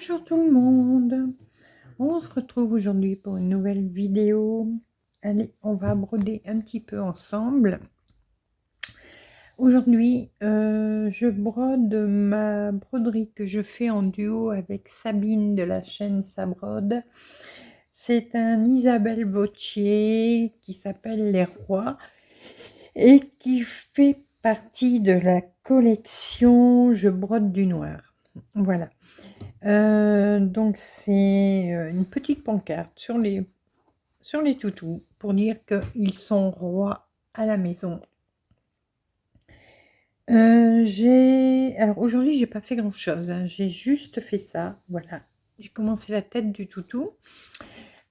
Bonjour tout le monde, on se retrouve aujourd'hui pour une nouvelle vidéo. Allez, on va broder un petit peu ensemble. Aujourd'hui, je brode ma broderie que je fais en duo avec Sabine de la chaîne Sabrode. C'est un Isabelle Vautier qui s'appelle Les Rois et qui fait partie de la collection Je brode du noir. Voilà. Donc c'est une petite pancarte sur les toutous pour dire qu'ils sont rois à la maison. Alors aujourd'hui j'ai pas fait grand chose, hein. J'ai juste fait ça, voilà. J'ai commencé la tête du toutou.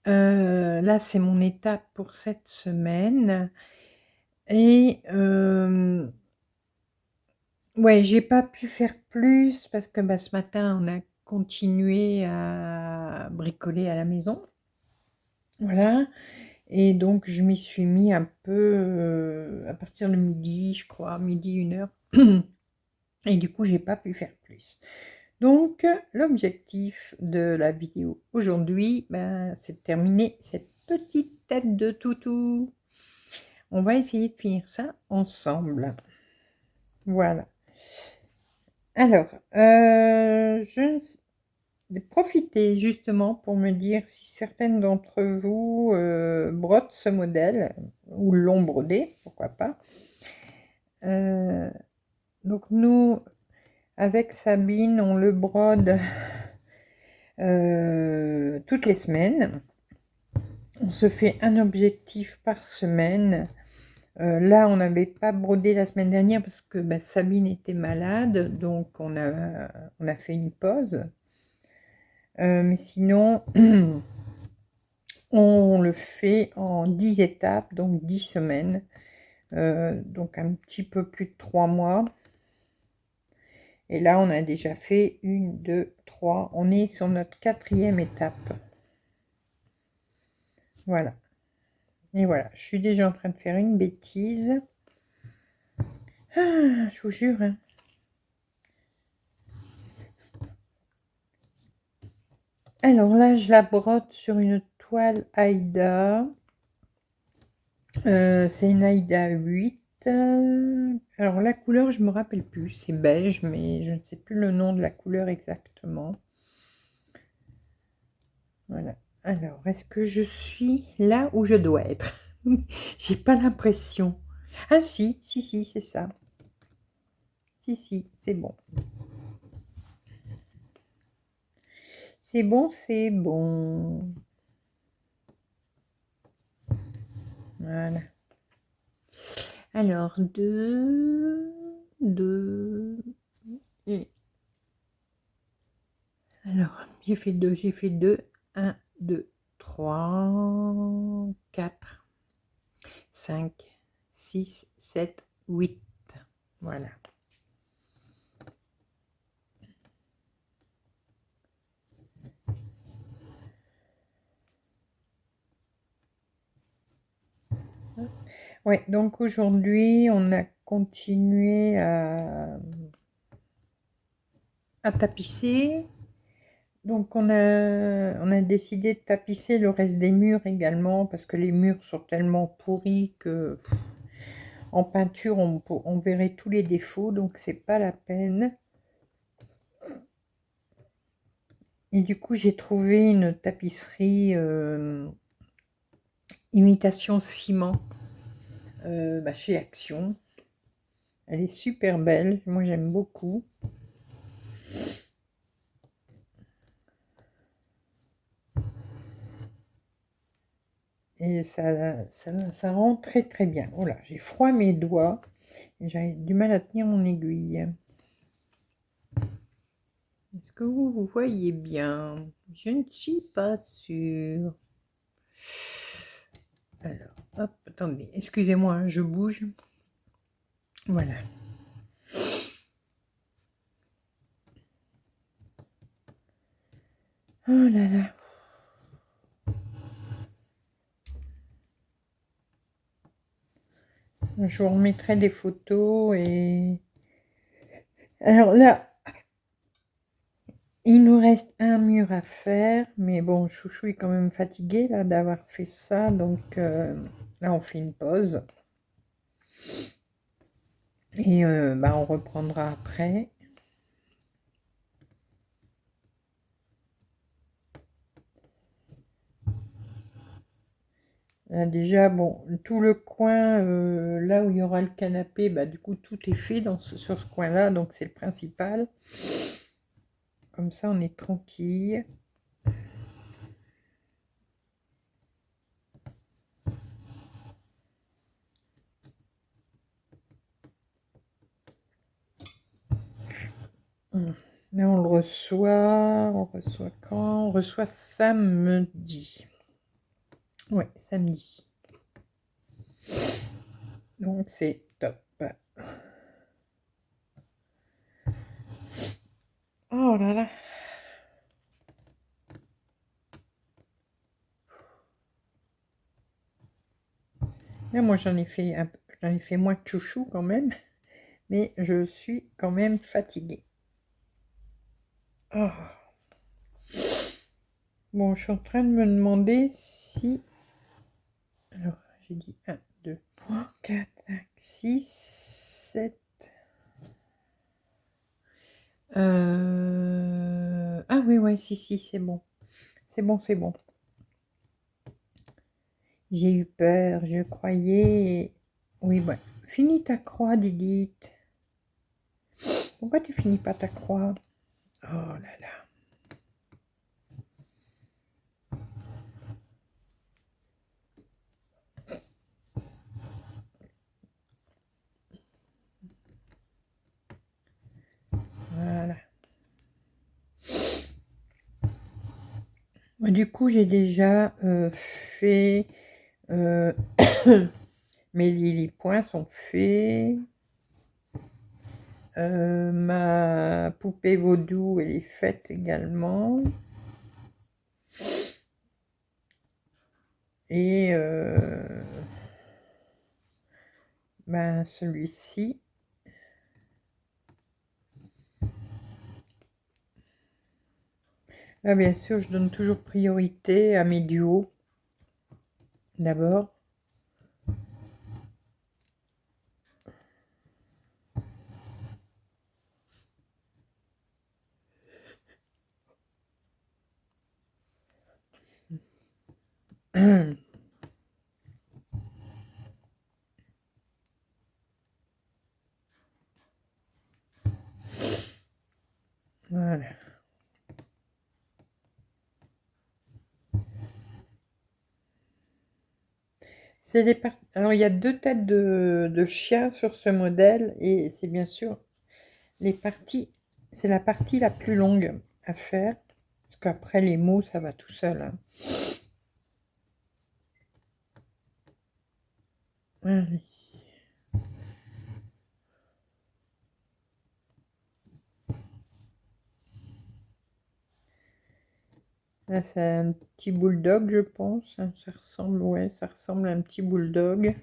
Là c'est mon étape pour cette semaine. Et ouais, j'ai pas pu faire plus parce que ce matin on a continué à bricoler à la maison. Voilà. Et donc je m'y suis mis un peu à partir de midi, je crois, midi, 1h. Et du coup, j'ai pas pu faire plus. Donc, l'objectif de la vidéo aujourd'hui, c'est de terminer cette petite tête de toutou. On va essayer de finir ça ensemble. Voilà. Alors, je vais profiter justement pour me dire si certaines d'entre vous brodent ce modèle ou l'ont brodé, pourquoi pas. Donc nous, avec Sabine, on le brode toutes les semaines. On se fait un objectif par semaine. Là, on n'avait pas brodé la semaine dernière parce que Sabine était malade, donc on a fait une pause. Mais sinon, on le fait en 10 étapes, donc 10 semaines. Donc un petit peu plus de 3 mois. Et là, on a déjà fait 1, 2, 3. On est sur notre 4e étape. Voilà. Et voilà, je suis déjà en train de faire une bêtise. Ah, je vous jure. Hein. Alors là, je la brode sur une toile Aïda. C'est une Aïda 8. Alors la couleur, je me rappelle plus. C'est beige, mais je ne sais plus le nom de la couleur exactement. Voilà. Alors, est-ce que je suis là où je dois être? J'ai pas l'impression. Ah si, c'est ça. Si, c'est bon. C'est bon, c'est bon. Voilà. Alors, 2, et... Alors, j'ai fait 2. 1, 2, 3, 4, 5, 6, 7, 8. Voilà. Ouais, donc aujourd'hui, on a continué à tapisser. Donc on a décidé de tapisser le reste des murs également parce que les murs sont tellement pourris que en peinture on verrait tous les défauts, donc c'est pas la peine. Et du coup j'ai trouvé une tapisserie imitation ciment chez Action. Elle est super belle, moi j'aime beaucoup. Et ça rend très très bien. Oh là, j'ai froid à mes doigts. J'ai du mal à tenir mon aiguille. Est-ce que vous voyez bien? Je ne suis pas sûre. Alors, hop, attendez, excusez-moi, je bouge. Voilà. Oh là là. Je vous remettrai des photos et... Alors là, Il nous reste un mur à faire, mais bon, Chouchou est quand même fatigué là d'avoir fait ça, donc là on fait une pause. Et bah, on reprendra après. Déjà, bon, tout le coin, là où il y aura le canapé, bah, du coup, tout est fait sur ce coin-là, donc c'est le principal. Comme ça, on est tranquille. Là, on le reçoit. On reçoit quand? On reçoit samedi. Ouais, samedi. Donc, c'est top. Oh là là. Là, moi, j'en ai fait moins que Chouchou quand même. Mais je suis quand même fatiguée. Oh. Bon, je suis en train de me demander si... Alors, j'ai dit 1, 2, 3, 4, 5, 6, 7... Ah oui, ouais, si, c'est bon. C'est bon, c'est bon. J'ai eu peur, je croyais... Oui, ouais. Finis ta croix, Didit. Pourquoi tu finis pas ta croix? Oh là là. Voilà. Moi, du coup, j'ai déjà fait... mes lily points sont faits. Ma poupée vaudou, elle est faite également. Et ben, celui-ci. Là, bien sûr, je donne toujours priorité à mes duos. D'abord. Voilà. Alors, il y a deux têtes de chien sur ce modèle et c'est bien sûr c'est la partie la plus longue à faire parce qu'après les mots, ça va tout seul, hein. Allez. Là, c'est un petit bulldog, je pense, hein. Ça ressemble, ouais, ça ressemble à un petit bulldog.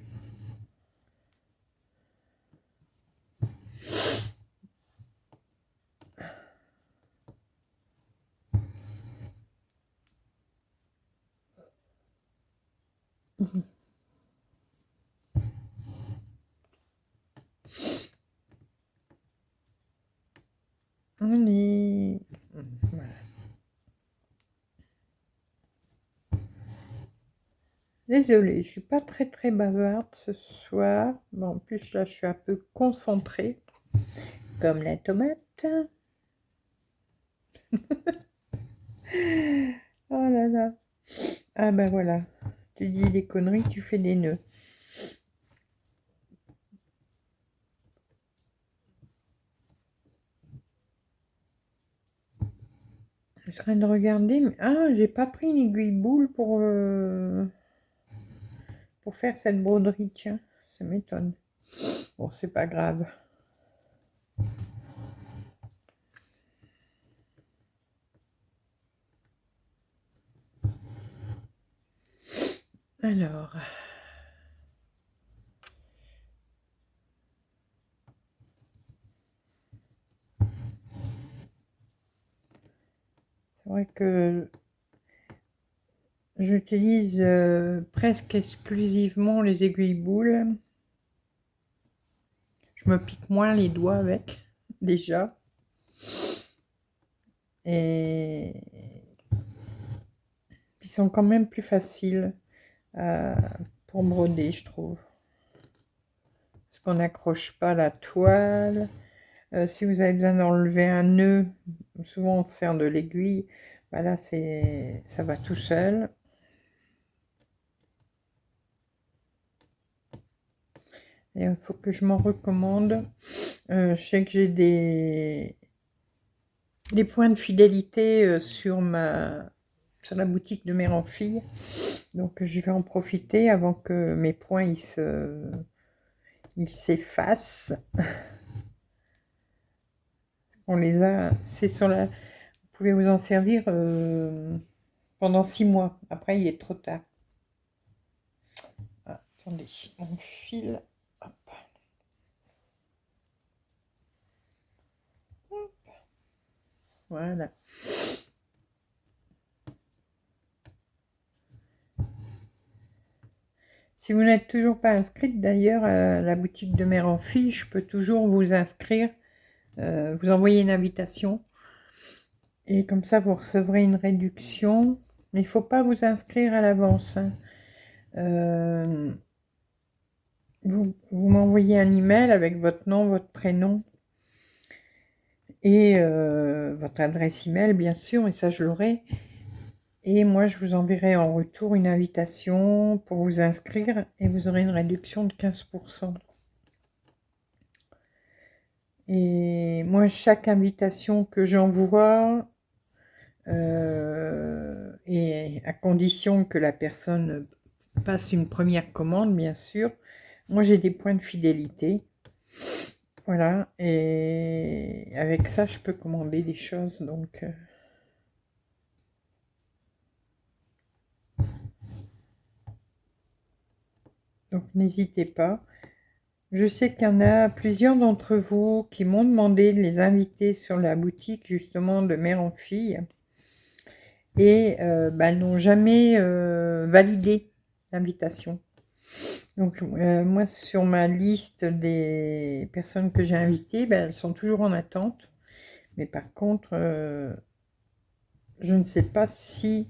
Allez. Voilà. Désolée, je suis pas très bavarde ce soir. Bon, en plus là, je suis un peu concentrée, comme la tomate. Oh là là. Ah ben voilà. Tu dis des conneries, tu fais des nœuds. Je suis en train de regarder, mais ah, j'ai pas pris une aiguille boule pour faire cette broderie, tiens, ça m'étonne. Bon, c'est pas grave. Alors, vrai que j'utilise presque exclusivement les aiguilles boules. Je me pique moins les doigts avec, déjà. Et puis ils sont quand même plus faciles pour broder, je trouve. Parce qu'on n'accroche pas la toile. Si vous avez besoin d'enlever un nœud, souvent on sert de l'aiguille. Bah là, ça va tout seul. Et il faut que je m'en recommande. Je sais que j'ai des points de fidélité sur la boutique de Mère en Fille. Donc je vais en profiter avant que mes points ils s'effacent. On les a, c'est sur la... Vous pouvez vous en servir pendant 6 mois. Après, il est trop tard. Ah, attendez, on file. Hop. Hop. Voilà. Si vous n'êtes toujours pas inscrite, d'ailleurs, à la boutique de Mère en Fille, je peux toujours vous inscrire, vous envoyer une invitation. Et comme ça, vous recevrez une réduction. Mais il ne faut pas vous inscrire à l'avance, hein. Vous m'envoyez un email avec votre nom, votre prénom et votre adresse email, bien sûr, et ça je l'aurai. Et moi, je vous enverrai en retour une invitation pour vous inscrire et vous aurez une réduction de 15%. Et moi, chaque invitation que j'envoie, et à condition que la personne passe une première commande, bien sûr, moi j'ai des points de fidélité. Voilà, et avec ça, je peux commander des choses, donc... Donc n'hésitez pas. Je sais qu'il y en a plusieurs d'entre vous qui m'ont demandé de les inviter sur la boutique justement de Mère en Fille. Et elles n'ont jamais validé l'invitation. Donc moi sur ma liste des personnes que j'ai invitées, elles sont toujours en attente. Mais par contre, je ne sais pas si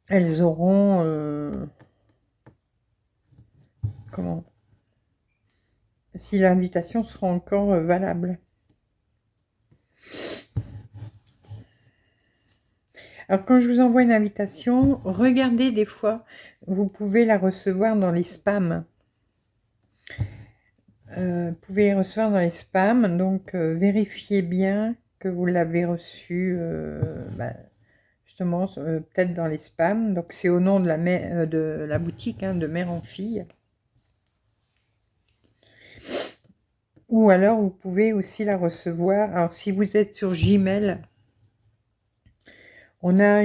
elles auront... comment, si l'invitation sera encore valable. Alors quand je vous envoie une invitation, regardez des fois, vous pouvez la recevoir dans les spams. Vous pouvez les recevoir dans les spams, donc vérifiez bien que vous l'avez reçu justement peut-être dans les spams. Donc c'est au nom de la boutique, hein, de Mère en Fille. Ou alors vous pouvez aussi la recevoir. Alors si vous êtes sur Gmail, on a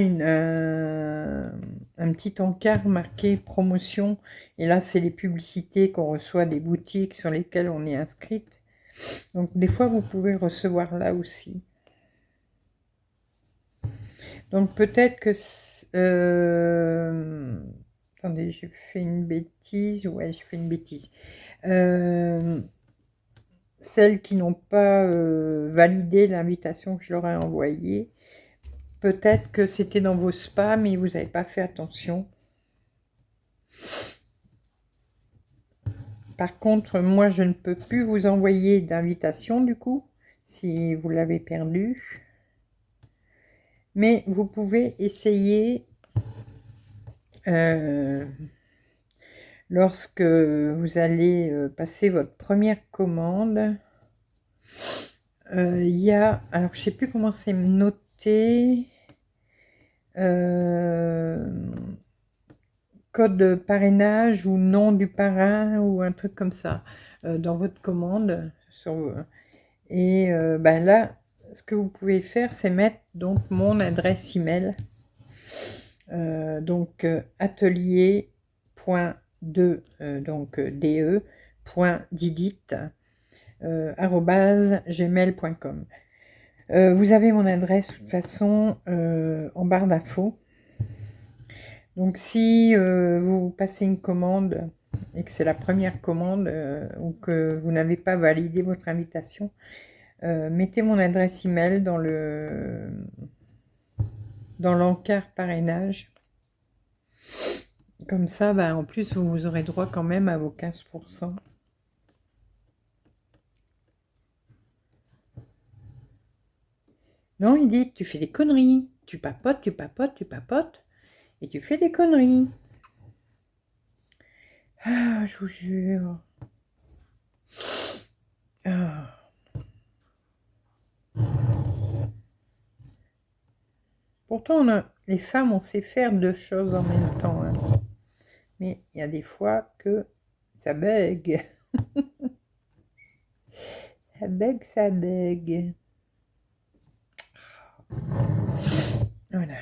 un petit encart marqué promotion. Et là, c'est les publicités qu'on reçoit des boutiques sur lesquelles on est inscrite. Donc des fois, vous pouvez le recevoir là aussi. Donc peut-être que... attendez, j'ai fait une bêtise. Ouais, j'ai fait une bêtise. Celles qui n'ont pas validé l'invitation que je leur ai envoyée, peut-être que c'était dans vos spams et vous n'avez pas fait attention. Par contre, moi, je ne peux plus vous envoyer d'invitation, du coup, si vous l'avez perdu. Mais vous pouvez essayer, lorsque vous allez passer votre première commande, il y a, alors je ne sais plus comment c'est noté, code de parrainage ou nom du parrain ou un truc comme ça dans votre commande. Et là, ce que vous pouvez faire, c'est mettre donc mon adresse email. Donc atelier.de donc de.didit @gmail.com. Vous avez mon adresse de toute façon en barre d'infos. Donc si vous passez une commande et que c'est la première commande ou que vous n'avez pas validé votre invitation, mettez mon adresse email dans l'encart parrainage. Comme ça, bah, en plus, vous aurez droit quand même à vos 15%. Non, il dit, tu fais des conneries. Tu papotes, tu papotes, tu papotes. Et tu fais des conneries. Ah, je vous jure. Ah. Pourtant, les femmes, on sait faire deux choses en même temps. Hein. Mais il y a des fois que ça bug. Ça bug, ça bug. Voilà.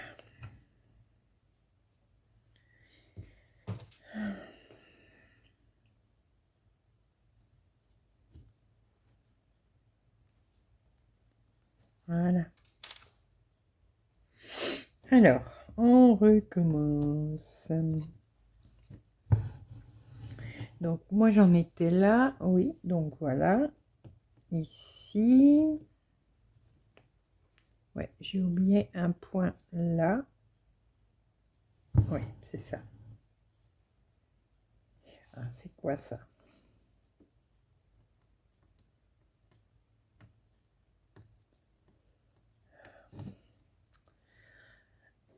Voilà. Alors, on recommence. Donc, moi, j'en étais là. Oui, donc voilà. Ici. Ouais, j'ai oublié un point là. Oui, c'est ça. Ah, c'est quoi ça?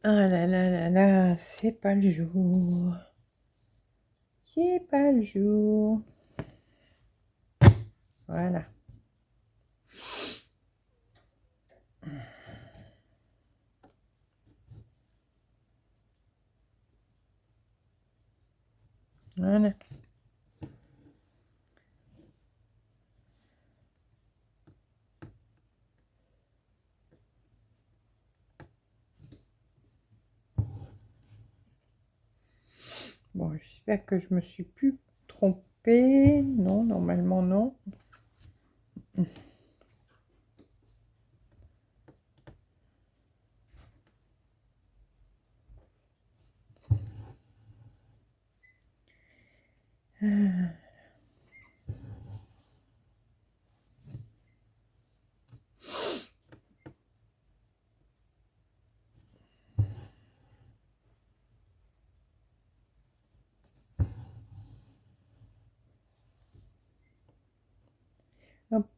Ah là là là là, c'est pas le jour. C'est pas le jour. Voilà. Voilà. Bon, j'espère que je me suis plus trompée. Non, normalement non.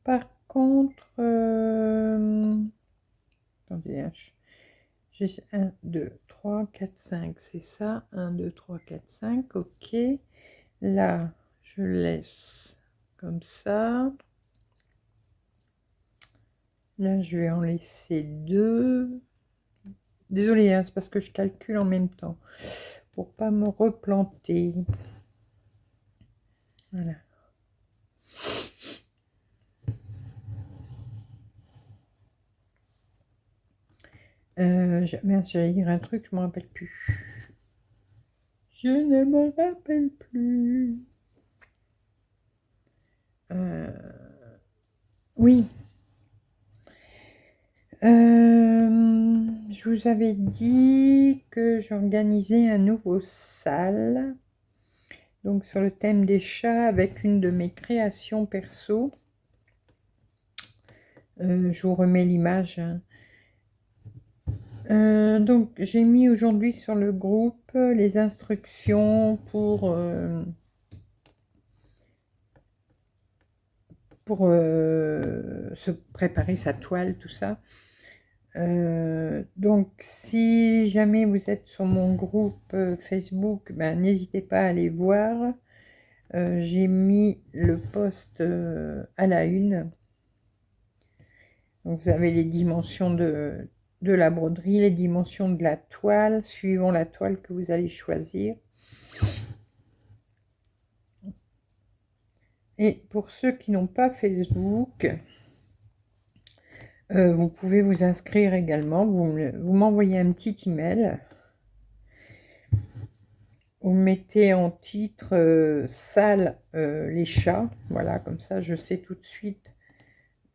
Par contre, attendez, hein, j'ai 1, 2, 3, 4, 5, c'est ça. 1, 2, 3, 4, 5, ok. Là, je laisse comme ça. Là, je vais en laisser 2. Désolée, hein, c'est parce que je calcule en même temps. Pour pas me replanter. Voilà. Mince, j'allais dire un truc, je me rappelle plus. Je ne me rappelle plus. Oui. Je vous avais dit que j'organisais un nouveau salle. Donc sur le thème des chats avec une de mes créations perso. Je vous remets l'image. Donc j'ai mis aujourd'hui sur le groupe les instructions pour se préparer sa toile, tout ça. Donc si jamais vous êtes sur mon groupe Facebook, ben, n'hésitez pas à aller voir. J'ai mis le post à la une. Donc vous avez les dimensions de la broderie, les dimensions de la toile, suivant la toile que vous allez choisir. Et pour ceux qui n'ont pas Facebook, vous pouvez vous inscrire également. Vous m'envoyez un petit email. Vous mettez en titre salle les chats. Voilà, comme ça je sais tout de suite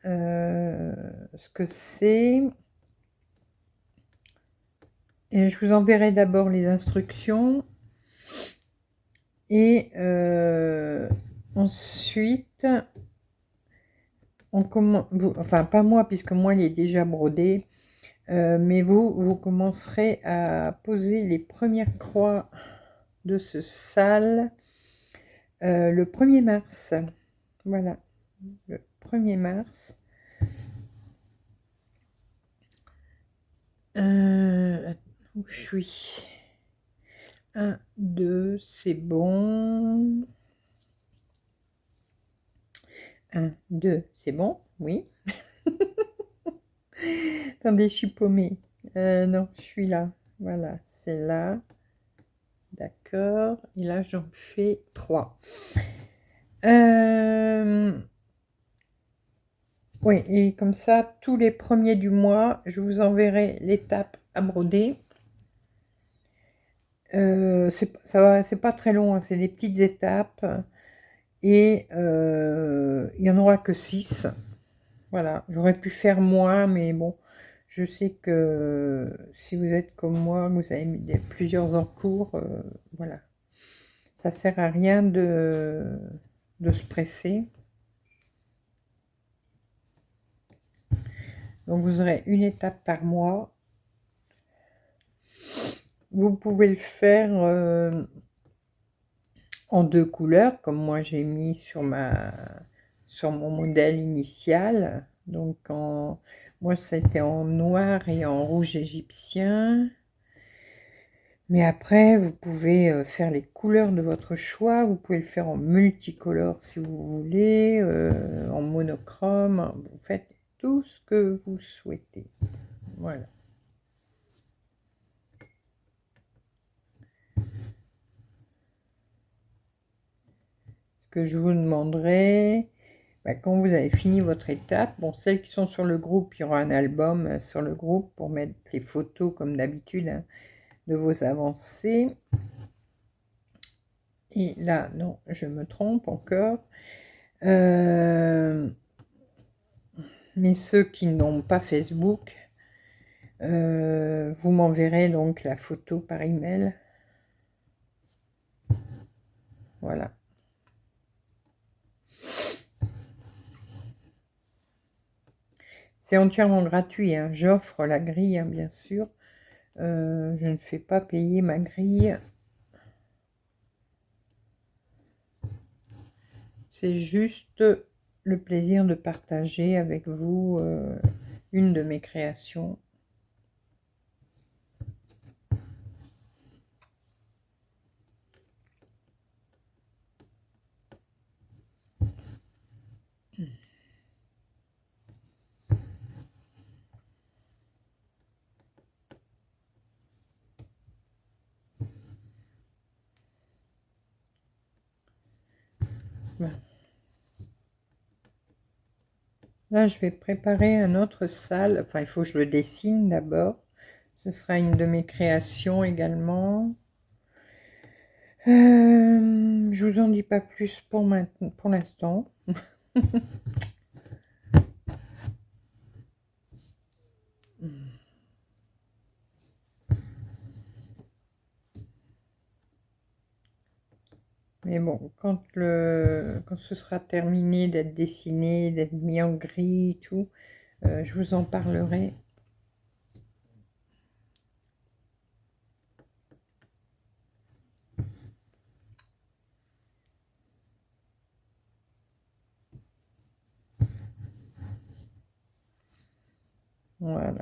ce que c'est. Et je vous enverrai d'abord les instructions. Et ensuite, on commence, enfin pas moi, puisque moi il est déjà brodé, mais vous commencerez à poser les premières croix de ce sale le 1er mars. Voilà, le 1er mars. Où je suis? 1, 2, c'est bon. 1, 2, c'est bon, oui. Attendez, je suis paumée. Non, je suis là. Voilà, c'est là. D'accord. Et là, j'en fais 3. Oui, et comme ça, tous les premiers du mois, je vous enverrai l'étape à broder. C'est pas très long, hein, c'est des petites étapes. Et il n'y en aura que 6. Voilà, j'aurais pu faire moins, mais bon, je sais que si vous êtes comme moi, vous avez plusieurs en cours, voilà. Ça sert à rien de se presser. Donc vous aurez une étape par mois. Vous pouvez le faire en 2 couleurs, comme moi j'ai mis sur mon modèle initial. Donc moi c'était en noir et en rouge égyptien. Mais après, vous pouvez faire les couleurs de votre choix. Vous pouvez le faire en multicolore si vous voulez, en monochrome. Vous faites tout ce que vous souhaitez. Voilà. Ce que je vous demanderai, quand vous avez fini votre étape, bon, celles qui sont sur le groupe, il y aura un album sur le groupe pour mettre les photos comme d'habitude, hein, de vos avancées. Et là, non, je me trompe encore. Mais ceux qui n'ont pas Facebook, vous m'enverrez donc la photo par email. Voilà. C'est entièrement gratuit, hein. J'offre la grille, hein, bien sûr. Je ne fais pas payer ma grille. C'est juste le plaisir de partager avec vous une de mes créations. Voilà. Là, je vais préparer un autre sale. Enfin, il faut que je le dessine d'abord. Ce sera une de mes créations également. Je vous en dis pas plus pour l'instant. Mais bon, quand ce sera terminé d'être dessiné, d'être mis en gris et tout, je vous en parlerai. Voilà.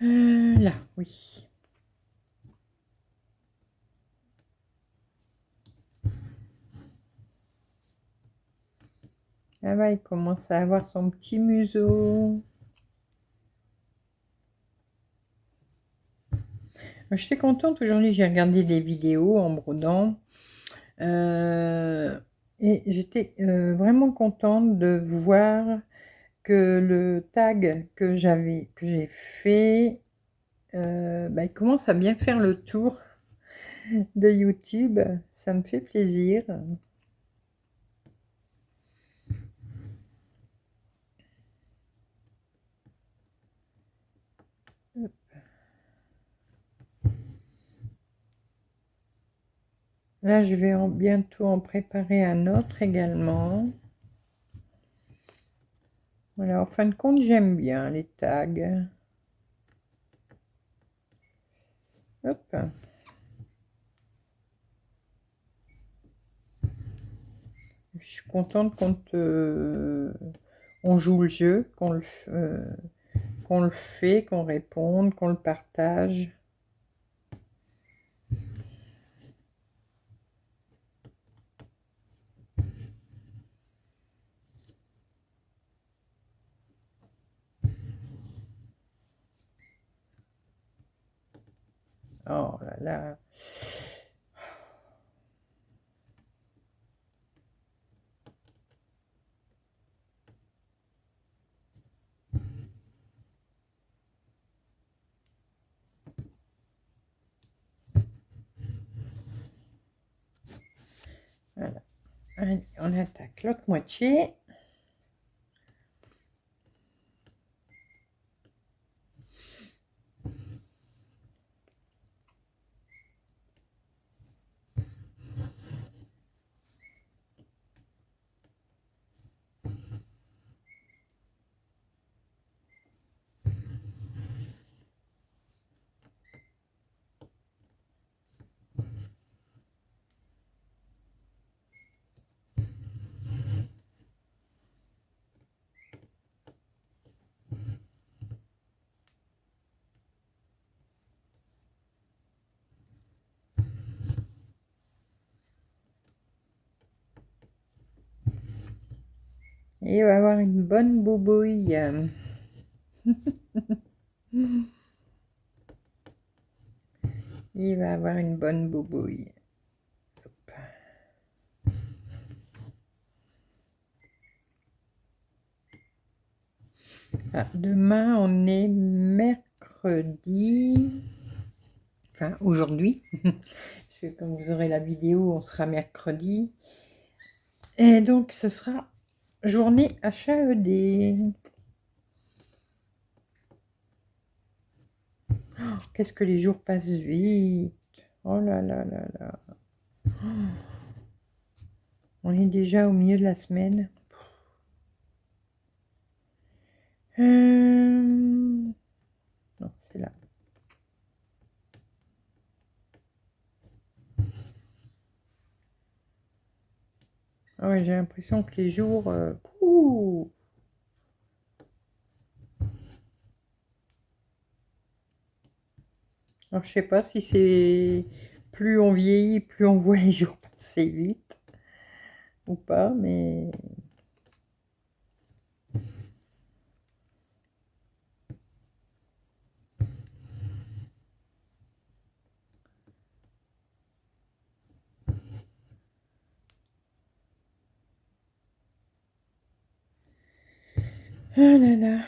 Là, oui. Ah bah, il commence à avoir son petit museau. Je suis contente aujourd'hui, j'ai regardé des vidéos en brodant. Et j'étais vraiment contente de voir que le tag que j'ai fait, il commence à bien faire le tour de YouTube. Ça me fait plaisir. Là, je vais bientôt en préparer un autre également. Voilà, en fin de compte, j'aime bien les tags. Hop. Je suis contente quand on joue le jeu, qu'on le fait, qu'on réponde, qu'on le partage. Oh là là. Voilà. Allez, on attaque l'autre moitié. Et il va avoir une bonne boubouille. Il va avoir une bonne boubouille. Hop. Ah, demain, on est mercredi. Enfin, aujourd'hui. Parce que comme vous aurez la vidéo, on sera mercredi. Et donc, ce sera journée HAED. Oh, qu'est-ce que les jours passent vite. Oh là là là là. On est déjà au milieu de la semaine. Non, c'est là. Ah ouais, j'ai l'impression que les jours... Alors, je sais pas si c'est... Plus on vieillit, plus on voit les jours passer vite. Ou pas, mais... Ah là là.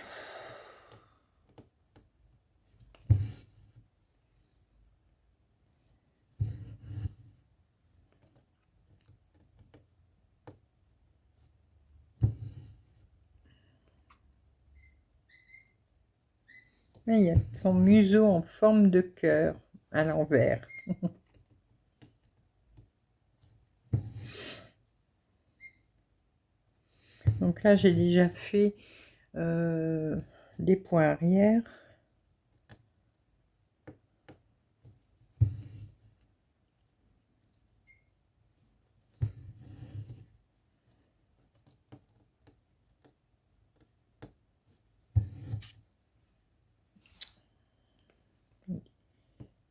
Mais il y a son museau en forme de cœur à l'envers. Donc là, j'ai déjà fait des points arrière.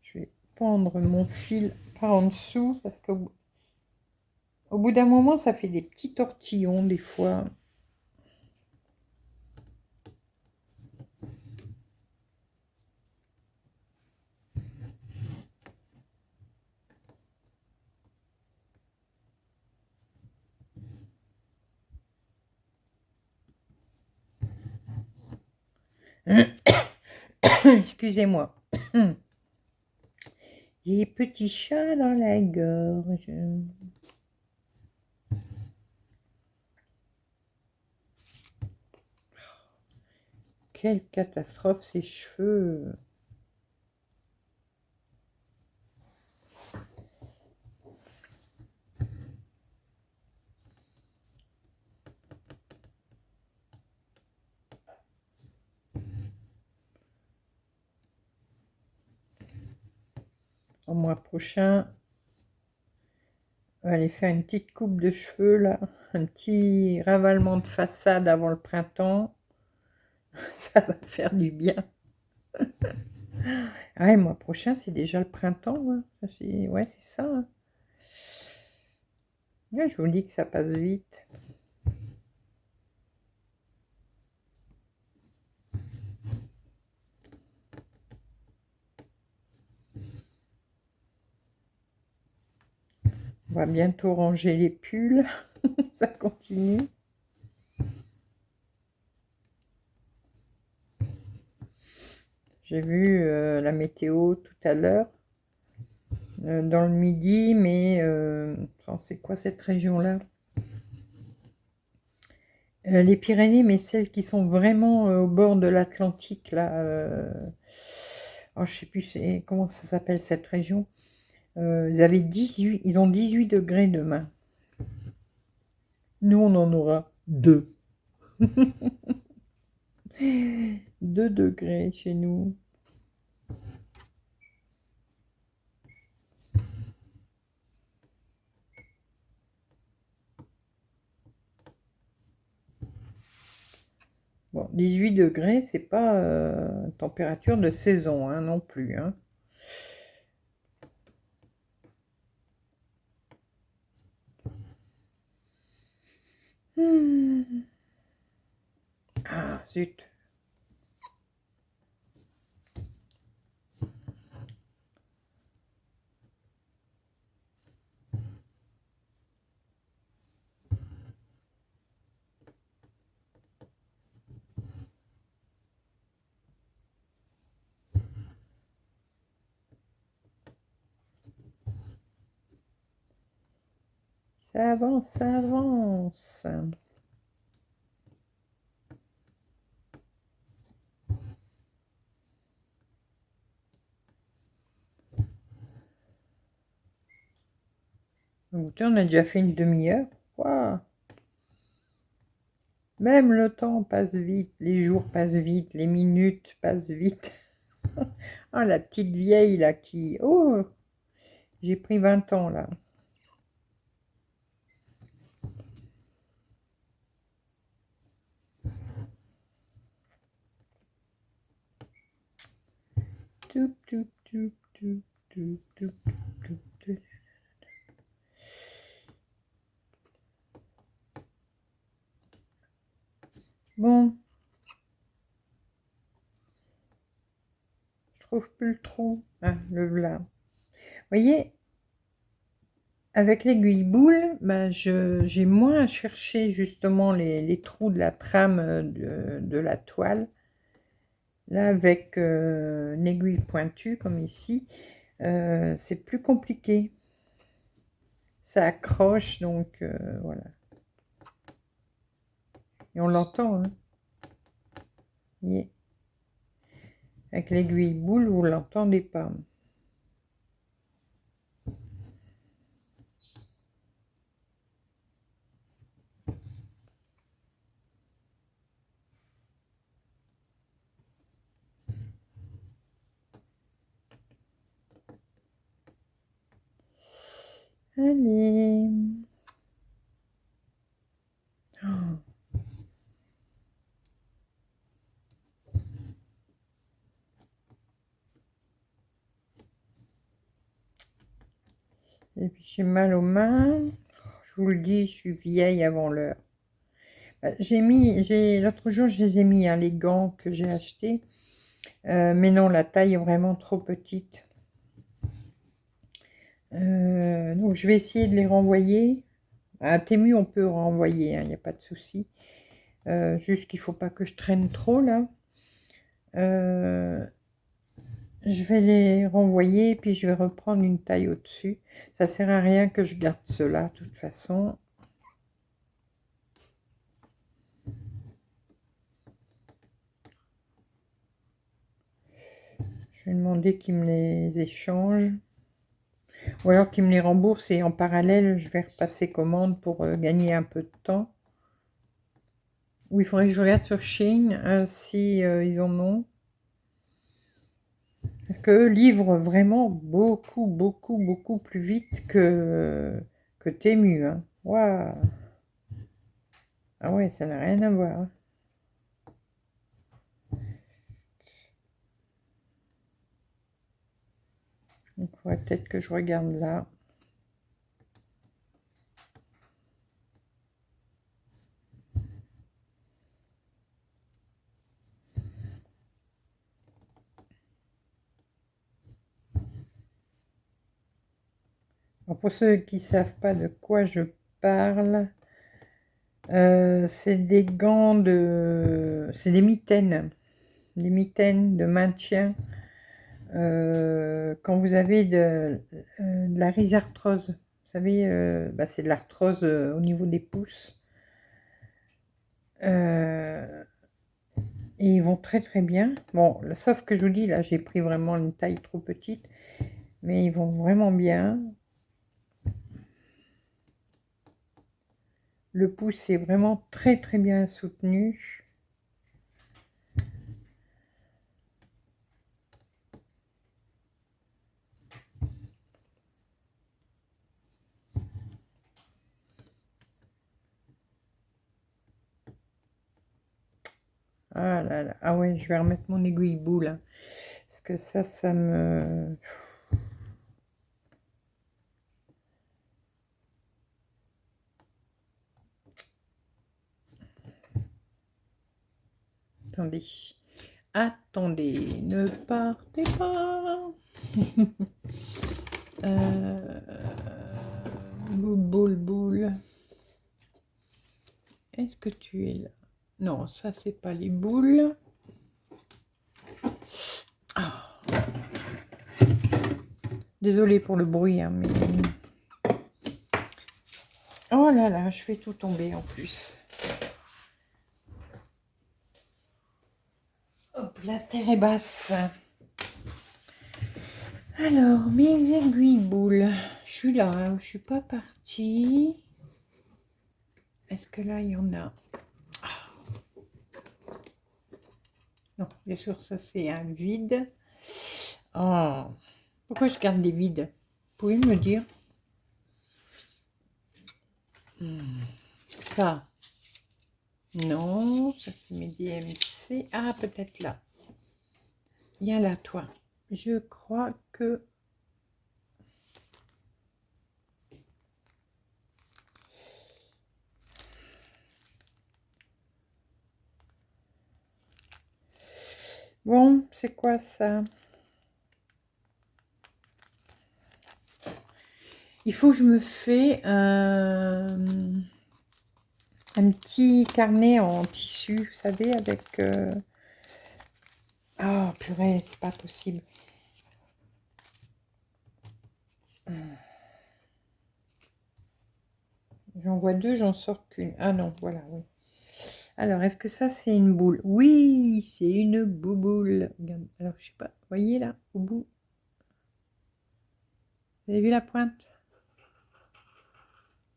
Je vais pendre mon fil par en dessous parce qu'au bout d'un moment, ça fait des petits tortillons des fois. Excusez-moi. J'ai petit chat dans la gorge. Quelle catastrophe, ces cheveux. Au mois prochain, on va aller faire une petite coupe de cheveux, là. Un petit ravalement de façade avant le printemps. Ça va faire du bien. Ah, et le mois prochain, c'est déjà le printemps. Hein. Ouais, c'est ça. Hein. Ouais, je vous dis que ça passe vite. On va bientôt ranger les pulls. Ça continue. J'ai vu la météo tout à l'heure. Dans le midi, mais c'est quoi cette région-là? Les Pyrénées, mais celles qui sont vraiment au bord de l'Atlantique, là. Oh, je sais plus comment ça s'appelle cette région. Ils ont 18 degrés demain. Nous, on en aura 2. 2 degrés chez nous. Bon, 18 degrés, c'est pas température de saison hein, non plus. Hein. Ah, zut. Ça avance, ça avance. Écoutez, on a déjà fait une demi-heure. Waouh. Même le temps passe vite, les jours passent vite, les minutes passent vite. Ah, la petite vieille là qui... Oh, j'ai pris 20 ans là. Toup, toup, toup, toup, toup, toup, toup, toup. Bon, je trouve plus le trou. Ah, le voilà. Vous voyez, avec l'aiguille boule, ben j'ai moins cherché justement les trous de la trame de la toile. Là, avec une aiguille pointue, comme ici, c'est plus compliqué. Ça accroche, donc voilà. Et on l'entend, hein. Yeah. Avec l'aiguille boule, vous ne l'entendez pas. Allez. Oh. Et puis j'ai mal aux mains. Je vous le dis, je suis vieille avant l'heure. L'autre jour, je les ai mis, hein, les gants que j'ai achetés. Mais non, la taille est vraiment trop petite. Donc je vais essayer de les renvoyer. À Temu, on peut renvoyer, il n'y a pas de souci. Juste qu'il ne faut pas que je traîne trop là. Je vais les renvoyer, puis je vais reprendre une taille au-dessus. Ça sert à rien que je garde cela, de toute façon. Je vais demander qu'ils me les échangent. Ou alors qu'ils me les remboursent et en parallèle, je vais repasser commande pour gagner un peu de temps. Ou il faudrait que je regarde sur Shein si ils en ont. Parce qu'eux livrent vraiment beaucoup, beaucoup, beaucoup plus vite que Temu. Hein. Waouh. Ah ouais, ça n'a rien à voir. Hein. Donc, il faudrait peut-être que je regarde là. Alors, pour ceux qui ne savent pas de quoi je parle, c'est des gants de... C'est des mitaines. Des mitaines de maintien. Quand vous avez de la rhizarthrose. Vous savez, c'est de l'arthrose au niveau des pouces. Et ils vont très très bien. Bon, sauf que je vous dis, là, j'ai pris vraiment une taille trop petite. Mais ils vont vraiment bien. Le pouce est vraiment très très bien soutenu. Ah là là. Ah ouais, je vais remettre mon aiguille boule. Hein, parce que ça me... Attendez. Attendez, ne partez pas. Boule, boule. Est-ce que tu es là? Non, ça, c'est pas les boules. Ah. Désolée pour le bruit, hein, mais... Oh là là, je fais tout tomber en plus. Hop, la terre est basse. Alors, mes aiguilles boules. Je suis là, hein, je suis pas partie. Est-ce que là, il y en a? Non, bien sûr, ça c'est un vide. Oh, pourquoi je garde des vides? Vous pouvez me dire? Ça, non, ça c'est mes DMC. Ah, peut-être là. Viens là, toi. Je crois que... Bon, c'est quoi ça? Il faut que je me fais un petit carnet en tissu, vous savez, avec... Oh, purée, c'est pas possible. J'en vois deux, j'en sors qu'une. Ah non, voilà, oui. Alors, est-ce que ça, c'est une boule? Oui, c'est une bouboule. Regarde, alors, je sais pas, vous voyez là, au bout? Vous avez vu la pointe?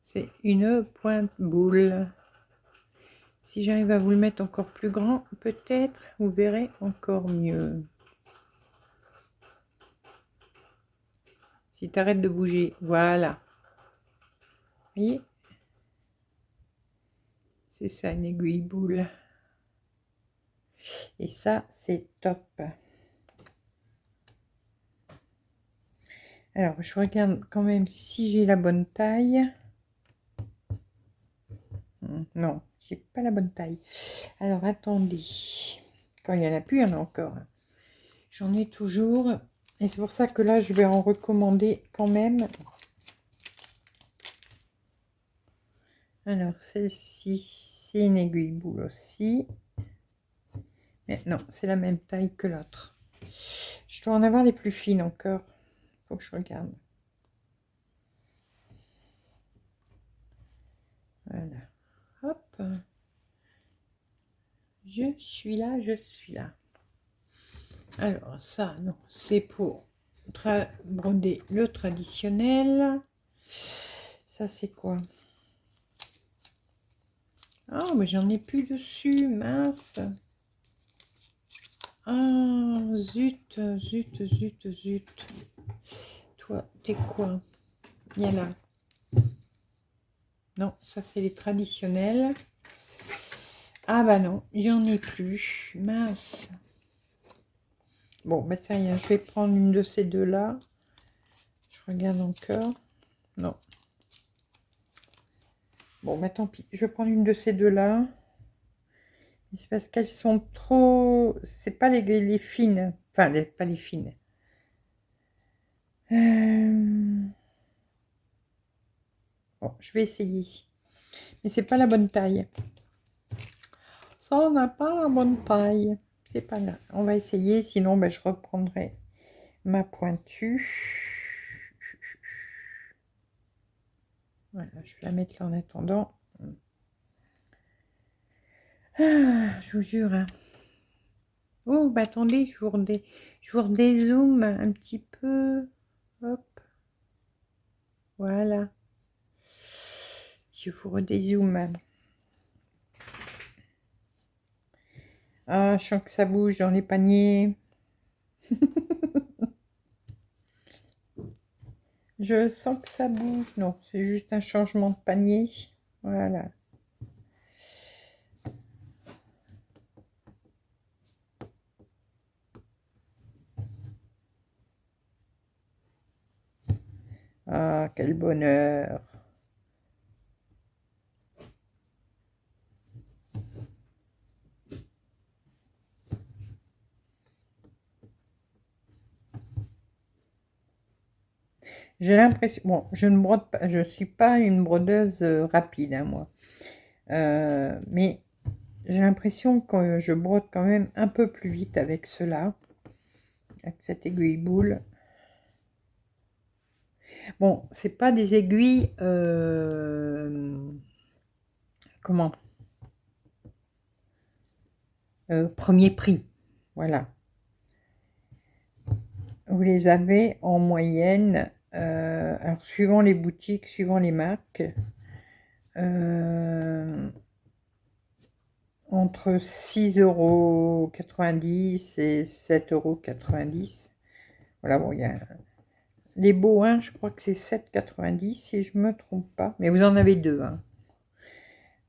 C'est une pointe boule. Si j'arrive à vous le mettre encore plus grand, peut-être, vous verrez encore mieux. Si tu arrêtes de bouger, voilà. Vous voyez? C'est ça, une aiguille boule. Et ça, c'est top. Alors, je regarde quand même si j'ai la bonne taille. Non, j'ai pas la bonne taille. Alors, attendez. Quand il n'y en a plus, il y en a encore. J'en ai toujours. Et c'est pour ça que là, je vais en recommander quand même. Alors, celle-ci, c'est une aiguille boule aussi. Mais non, c'est la même taille que l'autre. Je dois en avoir des plus fines encore. Faut que je regarde. Voilà. Hop. Je suis là, je suis là. Alors ça, non, c'est pour broder le traditionnel. Ça, c'est quoi? Ah, mais j'en ai plus dessus, mince. Ah, zut, zut, zut, zut. Toi, t'es quoi? Il y a là. Non, ça, c'est les traditionnels. Ah bah non, j'en ai plus. Mince. Bon, bah ça y est, je vais prendre une de ces deux-là. Je regarde encore. Non. Bon, bah tant pis. Je vais prendre une de ces deux-là. C'est parce qu'elles sont trop... C'est pas les fines. Enfin, pas les fines. Bon, je vais essayer. Mais c'est pas la bonne taille. Ça n'a pas la bonne taille. C'est pas là. On va essayer. Sinon, ben, je reprendrai ma pointue. Voilà, je vais la mettre là en attendant. Ah, je vous jure. Hein. Oh, bah attendez, je vous redézoome un petit peu. Hop. Voilà. Je vous redézoome. Ah, je sens que ça bouge dans les paniers. Je sens que ça bouge. Non, c'est juste un changement de panier. Voilà. Ah, quel bonheur. J'ai l'impression... Bon, je ne brode pas... Je suis pas une brodeuse rapide, hein, moi. Mais j'ai l'impression que je brode quand même un peu plus vite avec cela. Avec cette aiguille boule. Bon, c'est pas des aiguilles... Comment premier prix. Voilà. Vous les avez en moyenne, alors suivant les boutiques, suivant les marques, entre 6,90 € et 7,90 €. Voilà, bon, il y a les beaux, hein, je crois que c'est 7,90 € si je me trompe pas. Mais vous en avez deux, hein.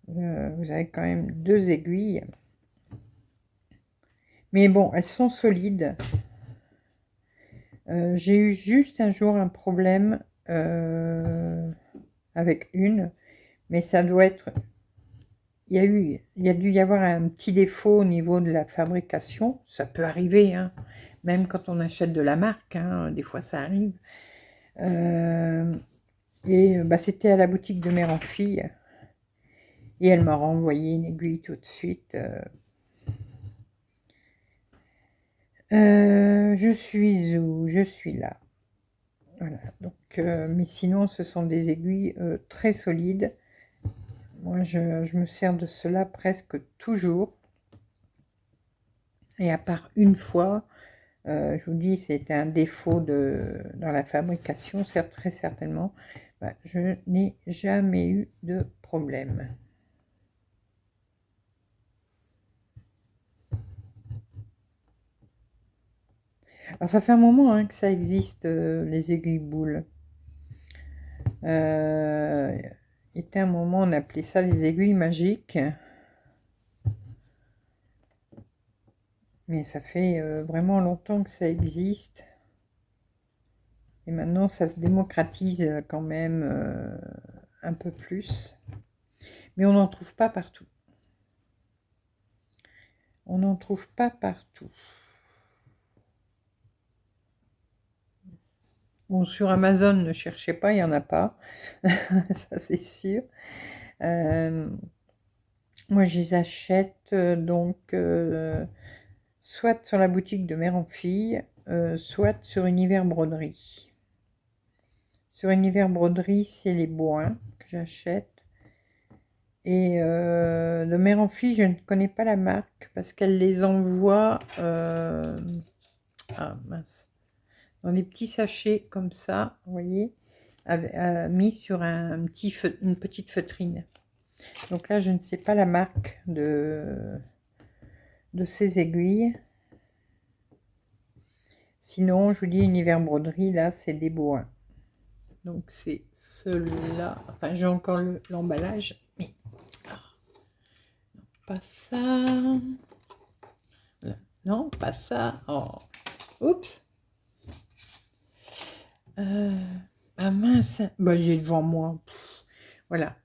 Vous avez quand même deux aiguilles. Mais bon, elles sont solides. J'ai eu juste un jour un problème avec une, mais ça doit être... Il y a dû y avoir un petit défaut au niveau de la fabrication. Ça peut arriver, hein, même quand on achète de la marque, hein, des fois ça arrive. Bah, c'était à la boutique de mère en fille. Et elle m'a renvoyé une aiguille tout de suite. Je suis où? Je suis là. Voilà. Donc, mais sinon, ce sont des aiguilles très solides. Moi, je me sers de cela presque toujours. Et à part une fois, je vous dis, c'était un défaut dans la fabrication, très certainement. Bah, je n'ai jamais eu de problème. Alors, ça fait un moment hein, que ça existe, les aiguilles boules. Il était un moment, on appelait ça les aiguilles magiques. Mais ça fait vraiment longtemps que ça existe. Et maintenant, ça se démocratise quand même un peu plus. Mais on n'en trouve pas partout. On n'en trouve pas partout. Bon, sur Amazon, ne cherchez pas, il n'y en a pas. Ça, c'est sûr. Moi, je les achète donc soit sur la boutique de Mère en Fille, soit sur Univers Broderie. Sur Univers Broderie, c'est les bois que j'achète. Et de Mère en Fille, je ne connais pas la marque parce qu'elle les envoie ah mince, dans des petits sachets comme ça, vous voyez, mis sur une petite feutrine. Donc là, je ne sais pas la marque de ces aiguilles. Sinon, je vous dis Univers Broderie, là, c'est des bois. Donc c'est ceux-là. Enfin, j'ai encore l'emballage, mais pas ça. Non, pas ça. Oh, oups. Ah mince. Bah, il est devant moi. Pff, voilà,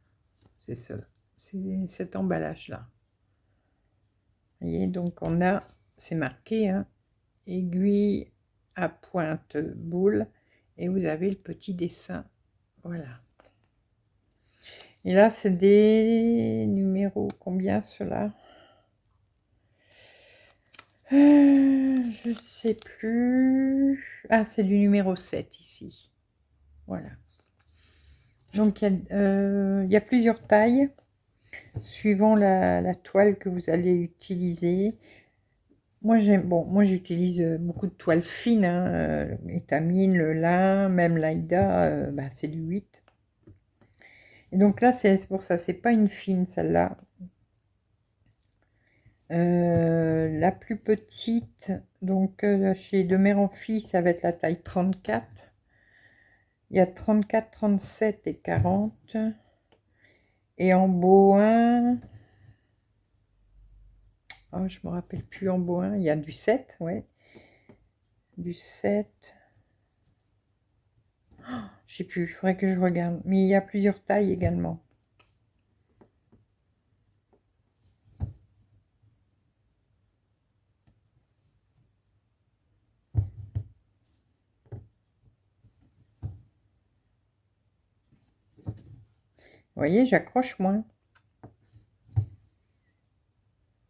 c'est ça. C'est cet emballage-là. Vous voyez, donc on a, c'est marqué, hein, aiguille à pointe boule, et vous avez le petit dessin. Voilà. Et là, c'est des numéros, combien ceux-là? Je sais plus. Ah, c'est du numéro 7 ici. Voilà. Donc, il y a plusieurs tailles, suivant la toile que vous allez utiliser. Moi, j'utilise beaucoup de toiles fines, hein, étamine, le lin, même l'Aïda, bah, c'est du 8. Et donc là, c'est pour ça, c'est pas une fine, celle-là. La plus petite, donc chez De Mère en Fille, ça va être la taille 34. Il y a 34, 37 et 40. Et en Bohin, oh, je me rappelle plus en Bohin, il y a du 7, ouais. Du 7. Oh, je sais plus, il faudrait que je regarde. Mais il y a plusieurs tailles également. Vous voyez, j'accroche moins.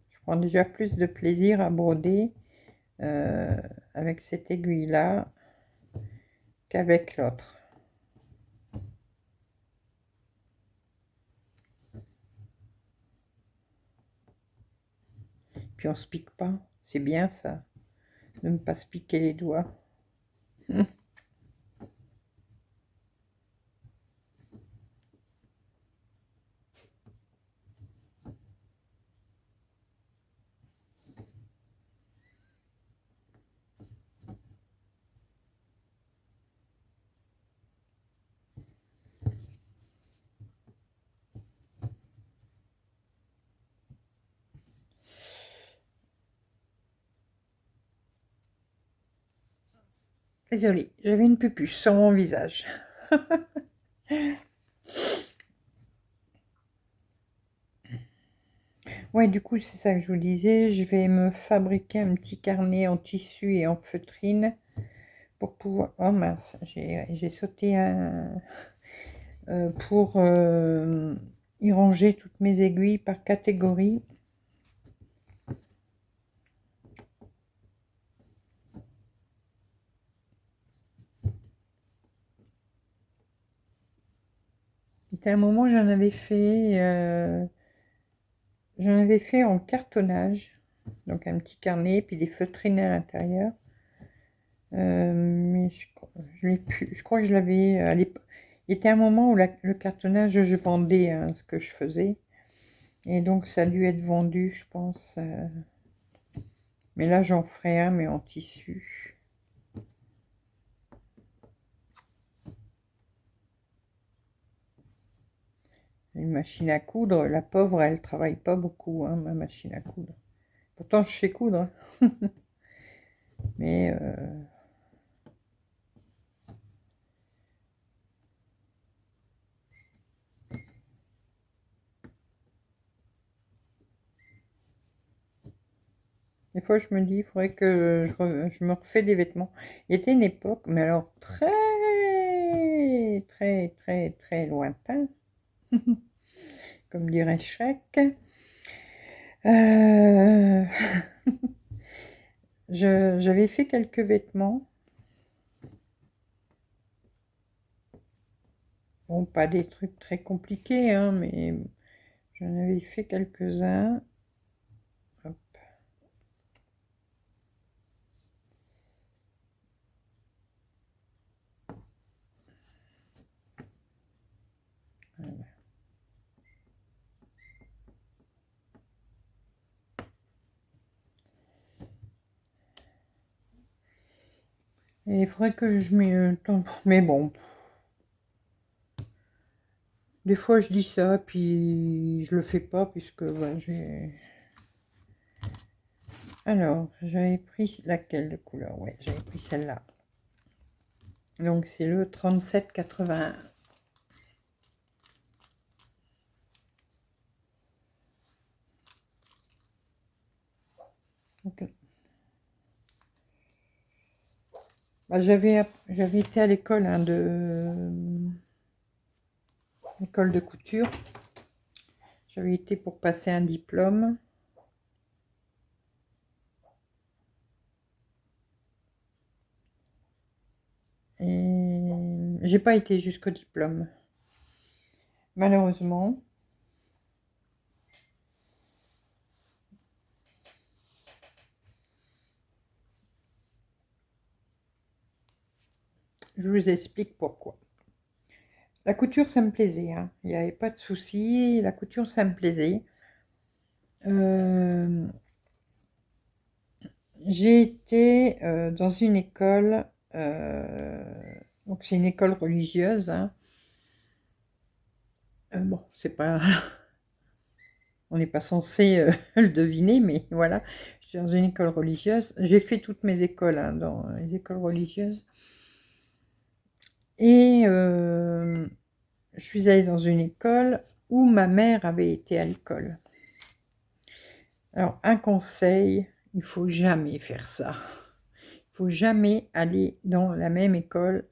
Je prends déjà plus de plaisir à broder avec cette aiguille-là qu'avec l'autre. Puis on se pique pas. C'est bien ça, de ne pas se piquer les doigts. Désolée, j'avais une pupuche sur mon visage. Ouais, du coup, c'est ça que je vous disais. Je vais me fabriquer un petit carnet en tissu et en feutrine pour pouvoir... Oh mince, j'ai sauté un... pour y ranger toutes mes aiguilles par catégorie. C'était un moment, j'en avais fait en cartonnage, donc un petit carnet, puis des feutrines à l'intérieur. Mais je crois que je l'avais à l'époque. Il était un moment où le cartonnage, je vendais hein, ce que je faisais. Et donc, ça a dû être vendu, je pense. Mais là, j'en ferai un, mais en tissu. Une machine à coudre, la pauvre, elle travaille pas beaucoup, hein, ma machine à coudre. Pourtant, je sais coudre. Mais des fois, je me dis, il faudrait que je me refais des vêtements. Il était une époque, mais alors très, très, très, très lointain, comme dirait Shrek. Euh, J'avais fait quelques vêtements. Bon, pas des trucs très compliqués, hein, mais j'en avais fait quelques-uns. Hop. Voilà. Et il faudrait que je m'y... Mais bon, des fois je dis ça, puis je le fais pas, puisque ouais, j'ai... Alors, j'avais pris laquelle de couleur? Ouais, j'avais pris celle-là. Donc c'est le 37,81. Ok. Bah, j'avais été à l'école hein, école de couture. J'avais été pour passer un diplôme. Et j'ai pas été jusqu'au diplôme, malheureusement. Je vous explique pourquoi. La couture, ça me plaisait, hein. Il n'y avait pas de souci. La couture, ça me plaisait. Euh, j'ai été dans une école, donc c'est une école religieuse, hein. Bon, c'est pas, on n'est pas censé le deviner, mais voilà. Je suis dans une école religieuse. J'ai fait toutes mes écoles hein, dans les écoles religieuses. Et je suis allée dans une école où ma mère avait été à l'école. Alors, un conseil, il faut jamais faire ça. Il faut jamais aller dans la même école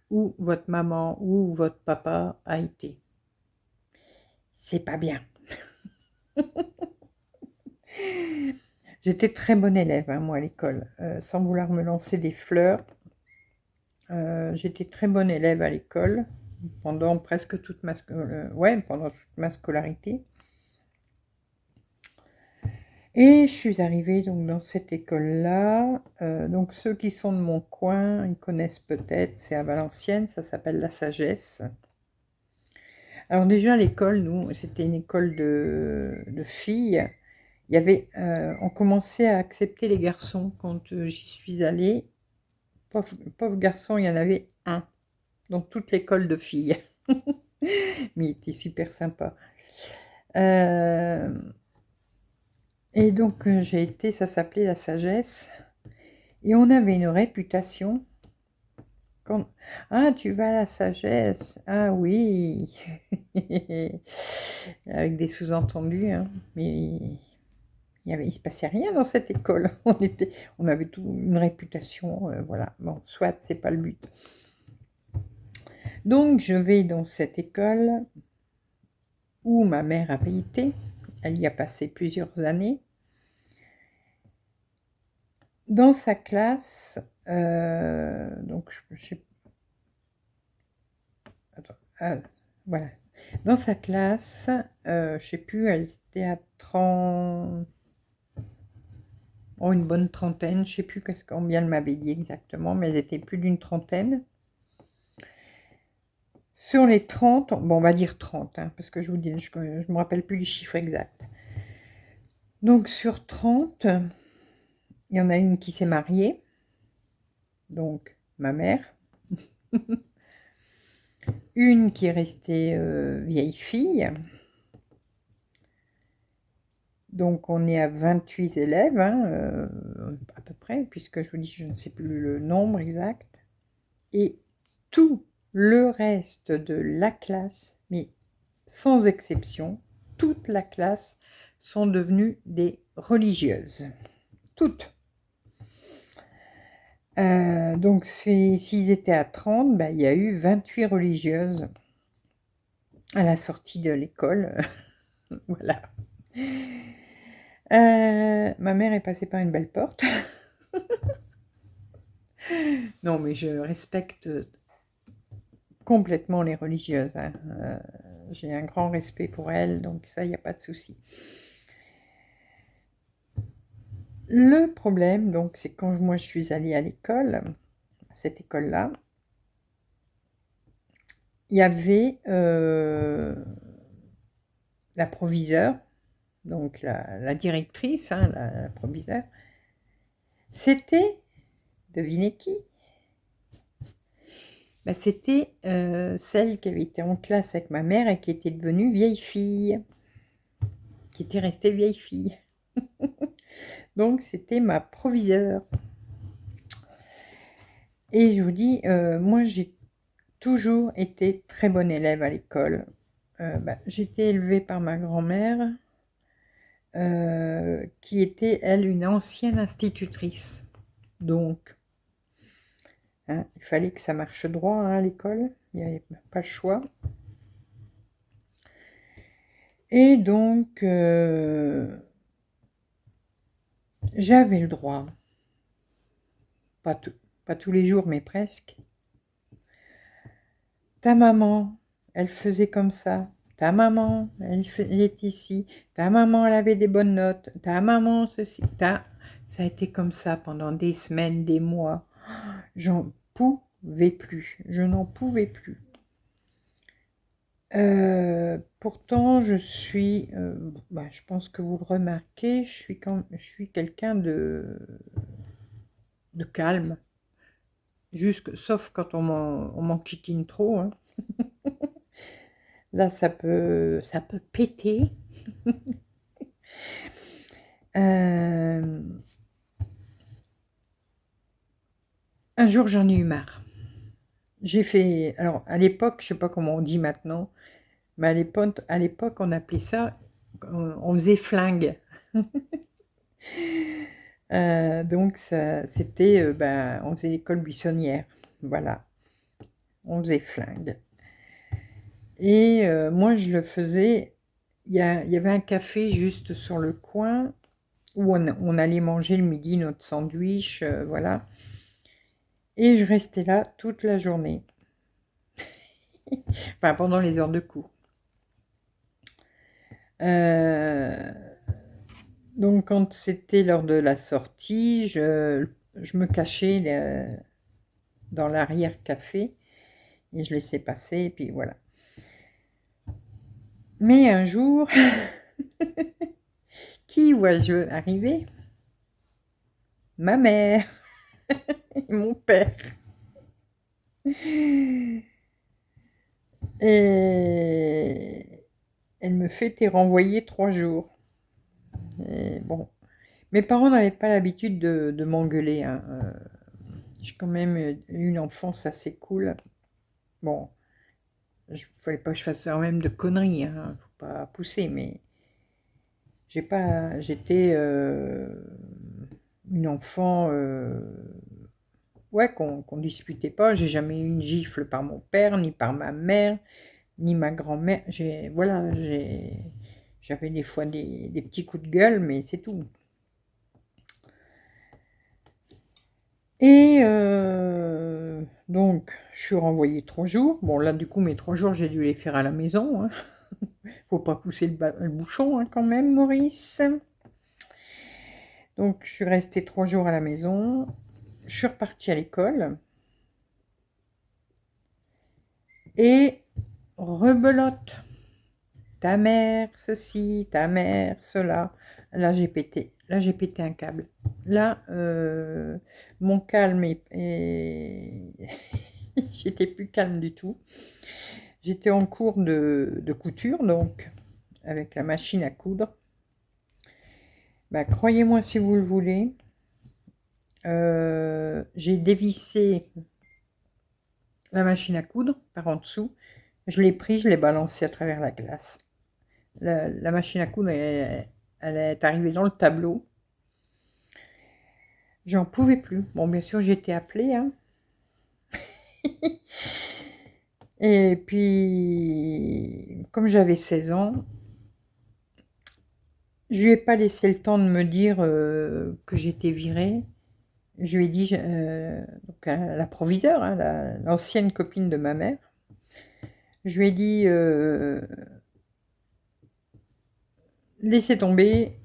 où votre maman ou votre papa a été. C'est pas bien. J'étais très bonne élève, hein, moi, à l'école. Sans vouloir me lancer des fleurs, j'étais très bonne élève à l'école pendant presque toute pendant toute ma scolarité. Et je suis arrivée donc dans cette école-là. Donc ceux qui sont de mon coin, ils connaissent peut-être, c'est à Valenciennes, ça s'appelle La Sagesse. Alors déjà l'école, nous, c'était une école de filles. Il y avait, on commençait à accepter les garçons quand j'y suis allée. Pauvre garçon, il y en avait un dans toute l'école de filles. Mais il était super sympa. Euh, et donc j'ai été, ça s'appelait La Sagesse. Et on avait une réputation. Ah, tu vas à La Sagesse. Ah oui. Avec des sous-entendus, hein. Mais il se passait rien dans cette école. On avait tout une réputation, voilà. Bon, soit, c'est pas le but. Donc, je vais dans cette école où ma mère avait été. Elle y a passé plusieurs années. Dans sa classe, donc je sais, attends, voilà. Dans sa classe, je sais plus, elles étaient à 30, oh, une bonne trentaine, je sais plus combien elle m'avait dit exactement, mais elles étaient plus d'une trentaine. Sur les 30, bon, on va dire 30, hein, parce que je vous dis, je ne me rappelle plus les chiffres exacts. Donc sur 30, il y en a une qui s'est mariée, donc ma mère. Une qui est restée vieille fille. Donc on est à 28 élèves, hein, à peu près, puisque je vous dis, je ne sais plus le nombre exact. Et tout le reste de la classe, mais sans exception, toute la classe sont devenues des religieuses. Toutes. Donc s'ils étaient à 30, ben, il y a eu 28 religieuses à la sortie de l'école. Voilà. Ma mère est passée par une belle porte. Non, mais je respecte complètement les religieuses, hein. J'ai un grand respect pour elles, donc ça, il n'y a pas de souci. Le problème, donc, c'est quand moi je suis allée à l'école, à cette école-là, il y avait la proviseure, donc la directrice, hein, la proviseure. C'était, devinez qui? Ben, c'était celle qui avait été en classe avec ma mère et qui était devenue vieille fille, qui était restée vieille fille. Donc c'était ma proviseure. Et je vous dis, moi j'ai toujours été très bonne élève à l'école. J'étais élevée par ma grand-mère, qui était, elle, une ancienne institutrice. Donc, hein, il fallait que ça marche droit, hein, à l'école, il n'y avait pas le choix. Et donc, j'avais le droit, pas tous les jours, mais presque. Ta maman, elle faisait comme ça. Ta maman, elle est ici. Ta maman, elle avait des bonnes notes. Ta maman, ceci. Ça a été comme ça pendant des semaines, des mois. J'en pouvais plus. Je n'en pouvais plus. Pourtant, je suis, je pense que vous le remarquez, je suis quelqu'un de calme. Sauf quand on m'en kikine trop, hein. Là, ça peut péter. Un jour, j'en ai eu marre. J'ai fait, alors à l'époque, je sais pas comment on dit maintenant, mais à l'époque, on appelait ça, on faisait flingue. Donc c'était, on faisait l'école buissonnière, voilà, on faisait flingue. Et moi, je le faisais, il y avait un café juste sur le coin, où on allait manger le midi notre sandwich, voilà. Et je restais là toute la journée. Enfin, pendant les heures de cours. Donc, quand c'était l'heure de la sortie, je me cachais dans l'arrière-café et je laissais passer, et puis voilà. Mais un jour, qui vois-je arriver? Ma mère et mon père. Et elle me fait t'es renvoyé 3 jours. Et bon, mes parents n'avaient pas l'habitude de m'engueuler, hein. J'ai quand même eu une enfance assez cool. Bon, il fallait pas que je fasse quand même de conneries, hein. Faut pas pousser, mais j'étais une enfant, ouais, qu'on disputait pas. J'ai jamais eu une gifle par mon père, ni par ma mère, ni ma grand-mère. J'avais des fois des petits coups de gueule, mais c'est tout. Et donc, je suis renvoyée 3 jours. Bon, là, du coup, mes 3 jours, j'ai dû les faire à la maison, hein. Faut pas pousser le bouchon, hein, quand même, Maurice. Donc, je suis restée 3 jours à la maison. Je suis repartie à l'école. Et rebelote. Ta mère, ceci, ta mère, cela. Là, j'ai pété. Là, j'ai pété un câble. Là, mon calme j'étais plus calme du tout. J'étais en cours de couture, donc, avec la machine à coudre. Croyez-moi si vous le voulez, j'ai dévissé la machine à coudre par en dessous. Je l'ai pris, je l'ai balancé à travers la glace. La machine à coudre, elle est arrivée dans le tableau. J'en pouvais plus. Bon, bien sûr, j'ai été appelée, hein. Et puis, comme j'avais 16 ans, je lui ai pas laissé le temps de me dire que j'étais virée. Je lui ai dit, donc à la proviseure, hein, l'ancienne copine de ma mère, je lui ai dit, laissez tomber,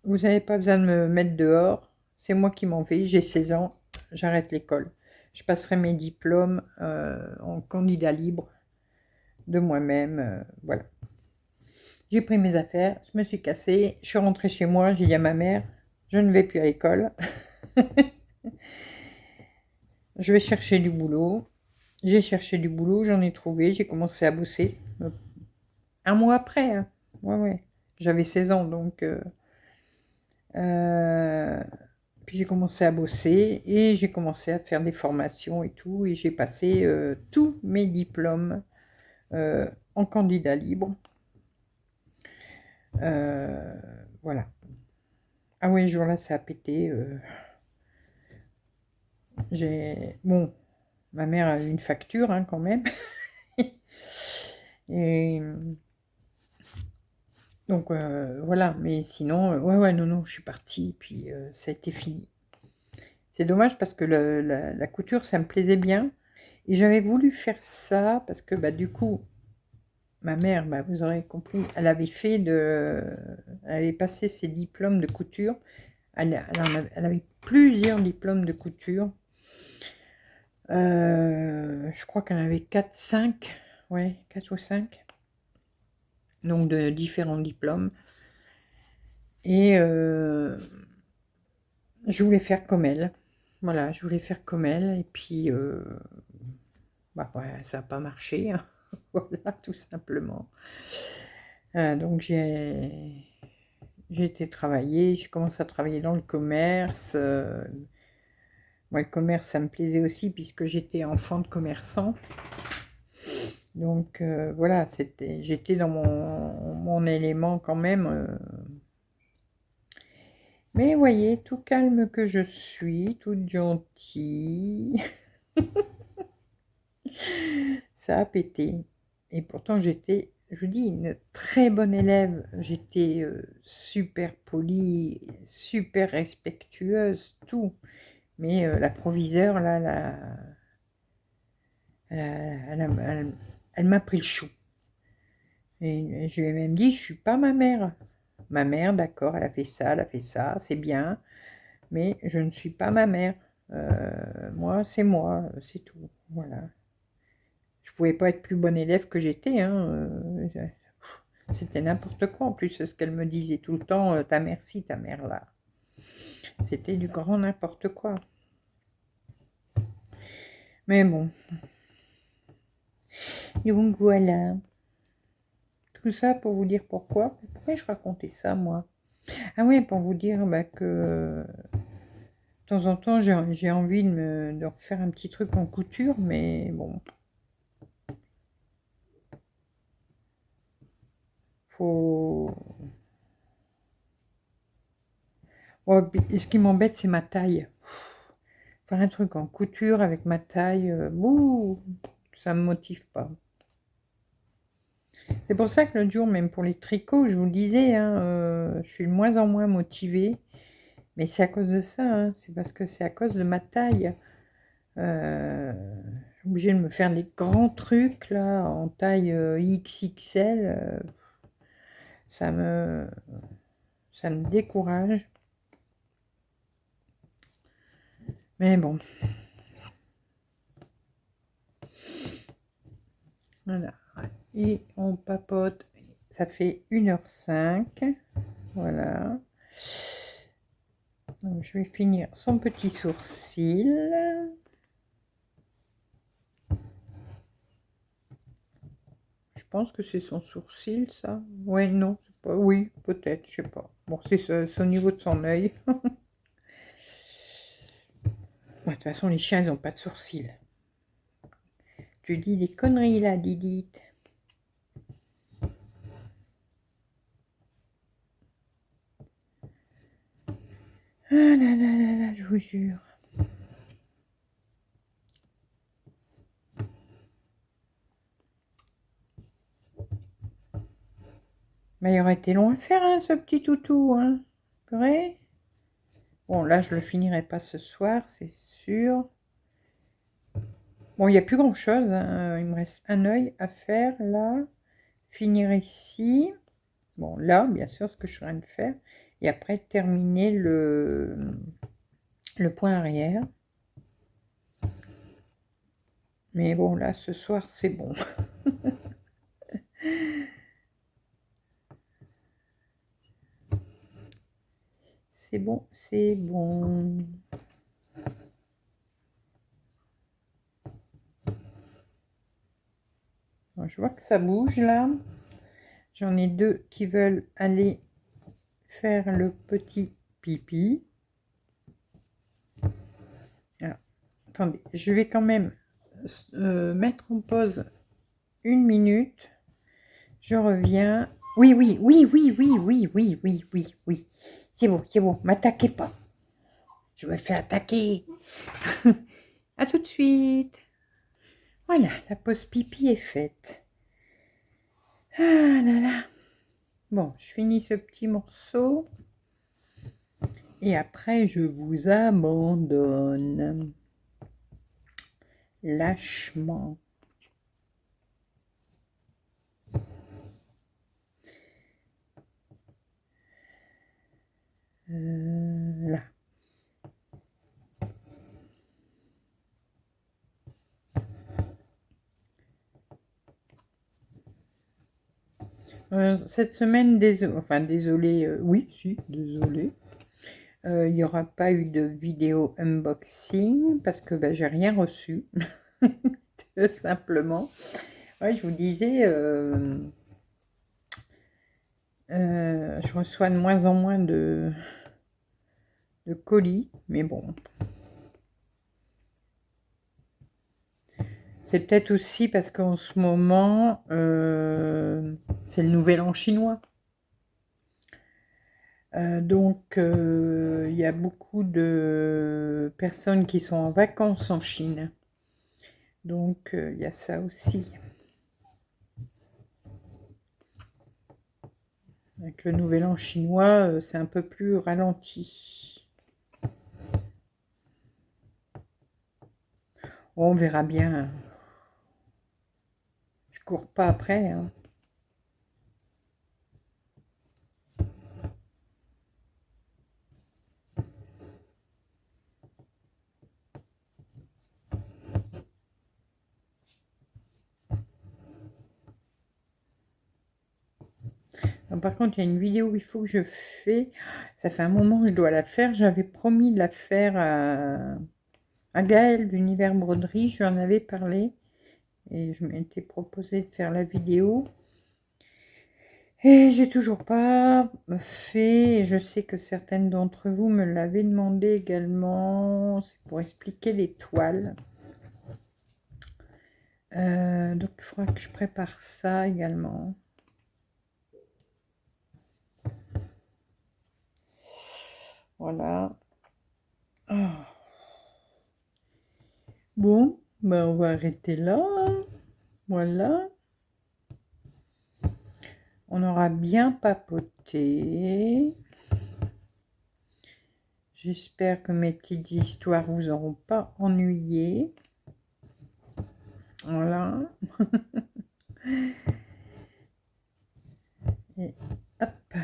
vous n'avez pas besoin de me mettre dehors, c'est moi qui m'en vais, j'ai 16 ans, j'arrête l'école. Je passerai mes diplômes en candidat libre de moi-même, voilà. J'ai pris mes affaires, je me suis cassée, je suis rentrée chez moi, j'ai dit à ma mère, je ne vais plus à l'école, je vais chercher du boulot. J'ai cherché du boulot, j'en ai trouvé, j'ai commencé à bosser. Un mois après, hein. Ouais, ouais. J'avais 16 ans, donc... euh, puis j'ai commencé à bosser et j'ai commencé à faire des formations et tout. Et j'ai passé tous mes diplômes en candidat libre. Euh, voilà. Ah ouais, ce jour-là, ça a pété. Bon, ma mère a eu une facture, hein, quand même. Et donc voilà, mais sinon, ouais, ouais, non, non, je suis partie, puis ça a été fini. C'est dommage parce que la couture, ça me plaisait bien. Et j'avais voulu faire ça parce que bah, du coup, ma mère, bah, vous aurez compris, elle avait passé ses diplômes de couture. Elle avait plusieurs diplômes de couture. Je crois qu'elle en avait 4, 5. Ouais, 4 ou 5. Donc de différents diplômes. Et je voulais faire comme elle. Voilà, je voulais faire comme elle. Et puis, bah, ouais, ça n'a pas marché, hein. Voilà, tout simplement. Donc, j'ai été travailler. J'ai commencé à travailler dans le commerce. Moi, le commerce, ça me plaisait aussi puisque j'étais enfant de commerçant. Donc, voilà, j'étais dans mon élément quand même. Mais voyez, tout calme que je suis, toute gentille, ça a pété. Et pourtant, je vous dis, une très bonne élève. J'étais super polie, super respectueuse, tout. Mais la proviseure, là, elle m'a pris le chou. Et je lui ai même dit, je suis pas ma mère. Ma mère, d'accord, elle a fait ça, c'est bien. Mais je ne suis pas ma mère. Moi, c'est tout. Voilà. Je pouvais pas être plus bonne élève que j'étais, hein. C'était n'importe quoi. En plus, c'est ce qu'elle me disait tout le temps, ta mère ci, ta mère là. C'était du grand n'importe quoi. Mais bon. Donc voilà. Tout ça pour vous dire pourquoi. Pourquoi je racontais ça, moi? Ah oui, pour vous dire bah, que de temps en temps, j'ai envie de refaire un petit truc en couture, mais bon, faut... Oh, et ce qui m'embête, c'est ma taille. Faire un truc en couture avec ma taille, ça me motive pas. C'est pour ça que l'autre jour, même pour les tricots, je vous le disais, hein, je suis de moins en moins motivée. Mais c'est à cause de ça, hein, c'est parce que c'est à cause de ma taille. Je suis obligée de me faire des grands trucs, là, en taille XXL. Ça me, ça me décourage. Mais bon, voilà. Et on papote. Ça fait 1h05. Voilà. Donc, je vais finir son petit sourcil. Je pense que c'est son sourcil, ça. Ouais, non, c'est pas. Oui, peut-être, je sais pas. Bon, c'est au niveau de son œil. De toute façon, les chiens, ils n'ont pas de sourcils. Tu dis des conneries là, Didite. Ah là là là là, je vous jure. Mais il aurait été long à faire, hein, ce petit toutou, hein. Purée. Bon, là, je le finirai pas ce soir, c'est sûr. Bon, il n'y a plus grand-chose, hein. Il me reste un œil à faire, là. Finir ici. Bon, là, bien sûr, ce que je suis en train de faire. Et après, terminer le point arrière. Mais bon, là, ce soir, c'est bon. C'est bon, c'est bon. Bon, je vois que ça bouge, là. J'en ai deux qui veulent aller faire le petit pipi. Alors, attendez, je vais quand même mettre en pause 1 minute. Je reviens. Oui, oui, oui, oui, oui, oui, oui, oui, oui, oui. C'est bon, m'attaquez pas. Je me fais attaquer. À tout de suite. Voilà, la pause pipi est faite. Ah là là. Bon, je finis ce petit morceau. Et après, je vous abandonne. Lâchement. Là. Cette semaine, désolé, oui, si, désolé. Il n'y aura pas eu de vidéo unboxing parce que j'ai rien reçu, tout simplement. Ouais, je vous disais, je reçois de moins en moins de colis, mais bon. C'est peut-être aussi parce qu'en ce moment, c'est le nouvel an chinois. Donc, il y a beaucoup de personnes qui sont en vacances en Chine. Donc, il y a ça aussi. Avec le nouvel an chinois, c'est un peu plus ralenti. On verra bien. Je cours pas après, hein. Par contre, il y a une vidéo il faut que je fais. Ça fait un moment que je dois la faire. J'avais promis de la faire à Gaëlle d'Univers Broderie. Je lui en avais parlé. Et je m'étais proposé de faire la vidéo. Et j'ai toujours pas fait. Et je sais que certaines d'entre vous me l'avaient demandé également. C'est pour expliquer les toiles. Donc, il faudra que je prépare ça également. Voilà. Oh. Bon, on va arrêter là. Voilà. On aura bien papoté. J'espère que mes petites histoires vous auront pas ennuyé. Voilà. Et hop.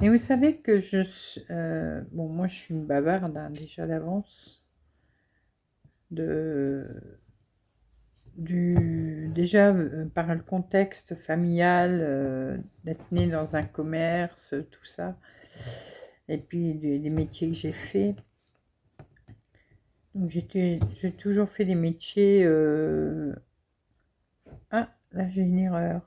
Et vous savez que bon, moi je suis une bavarde, hein, déjà d'avance. Déjà par le contexte familial, d'être née dans un commerce, tout ça. Et puis des métiers que j'ai fait. Donc j'ai toujours fait des métiers. Ah, là j'ai une erreur.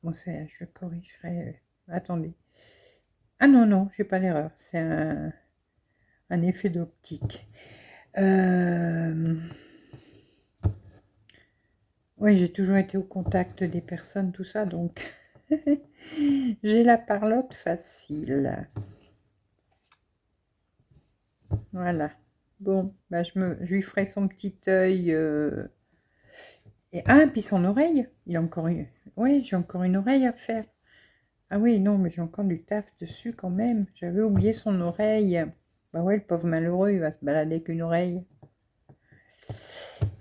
Bon, je corrigerai. Attendez. Ah non, non, j'ai pas d'erreur. C'est un effet d'optique. Oui, j'ai toujours été au contact des personnes, tout ça, donc j'ai la parlotte facile. Voilà. Bon, je lui ferai son petit œil. Et puis son oreille. Il a encore une. Oui, j'ai encore une oreille à faire. Ah oui, non, mais j'ai encore du taf dessus quand même. J'avais oublié son oreille. Bah ouais, le pauvre malheureux, il va se balader avec une oreille.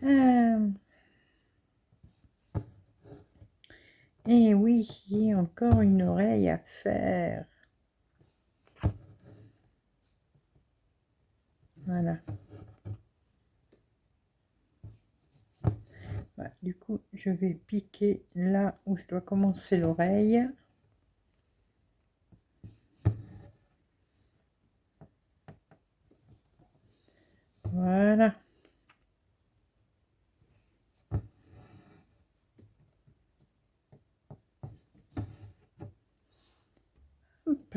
Ah. Et oui, il y a encore une oreille à faire. Voilà. Voilà. Du coup, je vais piquer là où je dois commencer l'oreille. Voilà. Hop.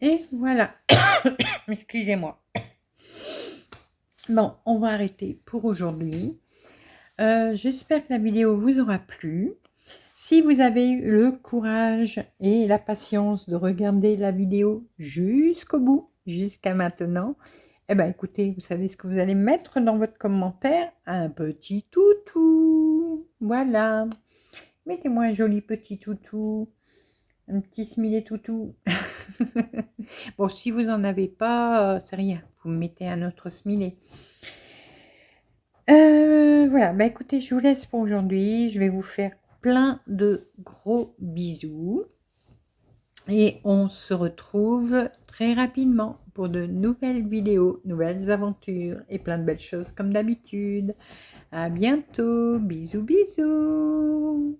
Et voilà. Excusez-moi. Bon, on va arrêter pour aujourd'hui. J'espère que la vidéo vous aura plu. Si vous avez eu le courage et la patience de regarder la vidéo jusqu'au bout, jusqu'à maintenant, eh bien écoutez, vous savez ce que vous allez mettre dans votre commentaire? Un petit toutou. Voilà. Mettez-moi un joli petit toutou. Un petit smiley toutou. Bon, si vous n'en avez pas, c'est rien. Vous mettez un autre smiley. Voilà, bah écoutez, je vous laisse pour aujourd'hui. Je vais vous faire plein de gros bisous. Et on se retrouve très rapidement pour de nouvelles vidéos, nouvelles aventures et plein de belles choses comme d'habitude. À bientôt. Bisous, bisous.